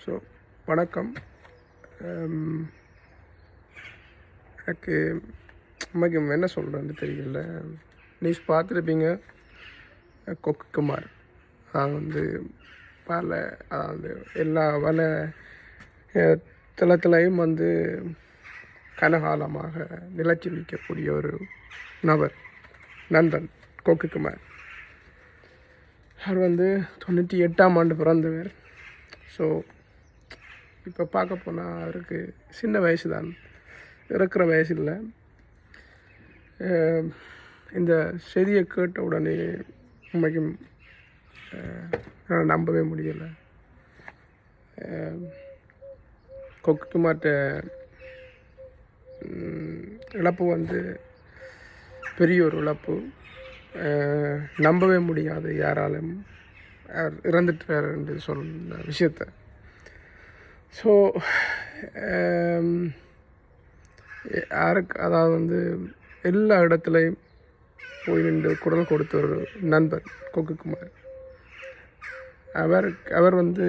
So வணக்கம். எனக்கு உண்மைக்கு என்ன சொல்கிறேன்னு தெரியல. நியூஸ் பார்த்துருப்பீங்க. கொக்குக்குமார் வந்து அதாவது எல்லா தளத்திலையும் வந்து கனகாலமாக நிலச்சி நிற்கக்கூடிய ஒரு நண்பன் கொக்குக்குமார். அவர் வந்து 98ஆம் ஆண்டு பிறந்தவர். ஸோ இப்போ பார்க்க போனால் அவருக்கு சின்ன வயசு தான், இருக்கிற வயசு இல்லை. இந்த செய்தியை கேட்ட உடனே உண்மைக்கும் நம்பவே முடியலை. கொக்குக்குமார்ட்ட இழப்பு வந்து பெரிய ஒரு இழப்பு. நம்பவே முடியாது யாராலும் இறந்துட்டார் என்று சொன்ன விஷயத்தை. ஸோ யாருக்கு அதாவது வந்து எல்லா இடத்துலையும் போய் நின்று குரல் கொடுத்த ஒரு நண்பர் கொக்குக்குமார். அவர் வந்து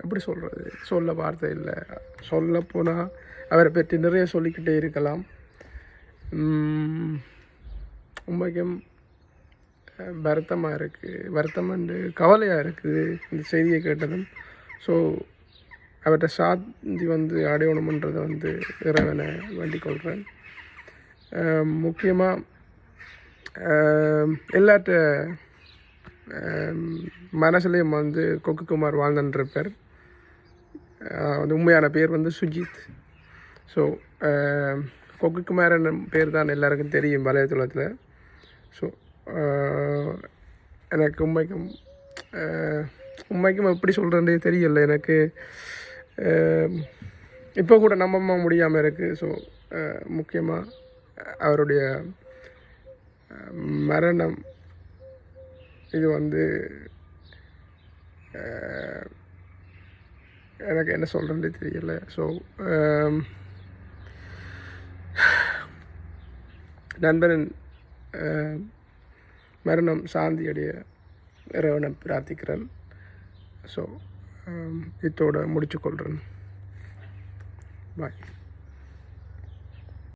எப்படி சொல்கிறது, சொல்ல வார்த்தை இல்லை. சொல்லப்போனால் அவரை பற்றி நிறைய சொல்லிக்கிட்டே இருக்கலாம். உண்மைக்கும் வருத்தமாக இருக்குது, வருத்தமண்டு கவலையாக இருக்குது இந்த செய்தியை கேட்டதும். ஸோ அவர்கிட்ட சாந்தி வந்து அடையணுமன்றதை வந்து இறைவனை வேண்டிக் கொள்கிறேன். முக்கியமாக எல்லார்ட்ட மனசுலேயும் வந்து கொக்குக்குமார் வாழ்ந்துருப்பார். வந்து உண்மையான பேர் வந்து சுஜித். ஸோ கொக்குக்குமார் என்ற பேர் தான் எல்லாருக்கும் தெரியும் வலைத்தளத்தில். ஸோ எனக்கு உண்மைக்கும் எப்படி சொல்கிறேன்னே தெரியல. எனக்கு இப்போ கூட நம்ப முடியாமல் இருக்குது. ஸோ முக்கியமாக அவருடைய மரணம் இது வந்து எனக்கு என்ன சொல்கிறேன்னே தெரியல. ஸோ நண்பனின் மரணம் சாந்தியடைய இறைவனை பிரார்த்திக்கிறேன். ஸோ இதோடு முடிச்சுக்கொள்கிறேன். பாய்.